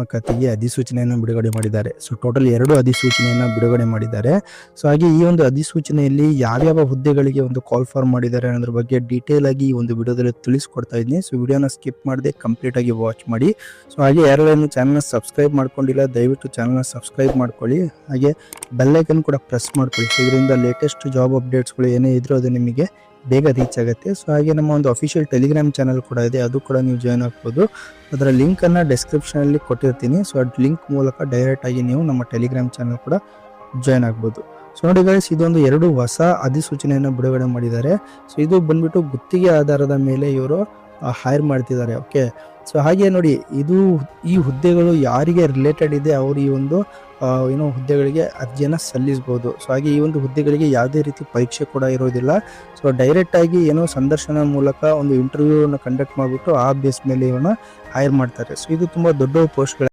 ನೇಮಕಾತಿಗೆ ಅಧಿಸೂಚನೆಯನ್ನು ಬಿಡುಗಡೆ ಮಾಡಿದ್ದಾರೆ. ಸೊ ಟೋಟಲ್ 2 ಅಧಿಸೂಚನೆಯನ್ನು ಬಿಡುಗಡೆ ಮಾಡಿದ್ದಾರೆ. ಸೊ ಹಾಗೆ ಈ ಒಂದು ಅಧಿಸೂಚನೆಯಲ್ಲಿ ಯಾವ್ಯಾವ ಹುದ್ದೆಗಳಿಗೆ ಒಂದು ಕಾಲ್ ಫಾರ್ಮ್ ಮಾಡಿದ್ದಾರೆ ಅನ್ನೋದ್ರ ಬಗ್ಗೆ ಡೀಟೇಲ್ ಆಗಿ ಈ ಒಂದು ವಿಡಿಯೋದಲ್ಲಿ ತಿಳಿಸ್ಕೊಡ್ತಾ ಇದ್ದೀನಿ. ಸೊ ವಿಡಿಯೋನ ಸ್ಕಿಪ್ ಮಾಡದೆ ಕಂಪ್ಲೀಟ್ ಆಗಿ ವಾಚ್ ಮಾಡಿ. ಸೊ ಹಾಗೆ ಯಾರೆಲ್ಲ ಚಾನಲ್ನ ಸಬ್ಸ್ಕ್ರೈಬ್ ಮಾಡ್ಕೊಂಡಿಲ್ಲ ದಯವಿಟ್ಟು ಚಾನಲ್ನ ಸಬ್ಸ್ಕ್ರೈಬ್ ಮಾಡ್ಕೊಳ್ಳಿ. ಹಾಗೆ ಬೆಲ್ ಐಕನ್ ಕೂಡ ಪ್ರೆಸ್ ಮಾಡ್ಕೊಳ್ಳಿ. ಸೊ ಇದರಿಂದ ಲೇಟೆಸ್ಟ್ ಜಾಬ್ ಅಪ್ಡೇಟ್ಸ್ಗಳು ಏನೇ ಇದ್ರೂ ಅದು ನಿಮಗೆ ಬೇಗ ರೀಚ್ ಆಗುತ್ತೆ. ಸೊ ಹಾಗೆ ನಮ್ಮ ಒಂದು ಅಫಿಷಿಯಲ್ ಟೆಲಿಗ್ರಾಮ್ ಚಾನಲ್ ಕೂಡ ಇದೆ, ಅದು ಕೂಡ ನೀವು ಜಾಯ್ನ್ ಆಗ್ಬೋದು. ಅದರ ಲಿಂಕನ್ನು ಡಿಸ್ಕ್ರಿಪ್ಷನಲ್ಲಿ ಕೊಟ್ಟಿರ್ತೀನಿ. ಸೊ ಆ ಲಿಂಕ್ ಮೂಲಕ ಡೈರೆಕ್ಟ್ ಆಗಿ ನೀವು ನಮ್ಮ ಟೆಲಿಗ್ರಾಮ್ ಚಾನಲ್ ಕೂಡ ಜಾಯ್ನ್ ಆಗ್ಬೋದು. ಸೊ ನೋಡಿ ಗೈಸ್, ಇದೊಂದು 2 ಹೊಸ ಅಧಿಸೂಚನೆಯನ್ನು ಬಿಡುಗಡೆ ಮಾಡಿದ್ದಾರೆ. ಸೊ ಇದು ಬಂದ್ಬಿಟ್ಟು ಗುತ್ತಿಗೆ ಆಧಾರದ ಮೇಲೆ ಇವರು ಹೈರ್ ಮಾಡ್ತಿದ್ದಾರೆ. ಓಕೆ, ಸೊ ಹಾಗೆ ನೋಡಿ, ಈ ಹುದ್ದೆಗಳು ಯಾರಿಗೆ ರಿಲೇಟೆಡ್ ಇದೆ ಅವರು ಈ ಒಂದು ಹುದ್ದೆಗಳಿಗೆ ಅರ್ಜಿಯನ್ನು ಸಲ್ಲಿಸಬಹುದು. ಸೊ ಹಾಗೆ ಈ ಒಂದು ಹುದ್ದೆಗಳಿಗೆ ಯಾವುದೇ ರೀತಿ ಪರೀಕ್ಷೆ ಕೂಡ ಇರೋದಿಲ್ಲ. ಸೊ ಡೈರೆಕ್ಟ್ ಆಗಿ ಸಂದರ್ಶನ ಮೂಲಕ ಒಂದು ಇಂಟರ್ವ್ಯೂವನ್ನು ಕಂಡಕ್ಟ್ ಮಾಡಿಬಿಟ್ಟು ಆ ಬೇಸ್ ಮೇಲೆ ಇವನ್ನ ಹೈರ್ ಮಾಡ್ತಾರೆ. ಸೊ ಇದು ತುಂಬ ದೊಡ್ಡ ಪೋಸ್ಟ್ಗಳು.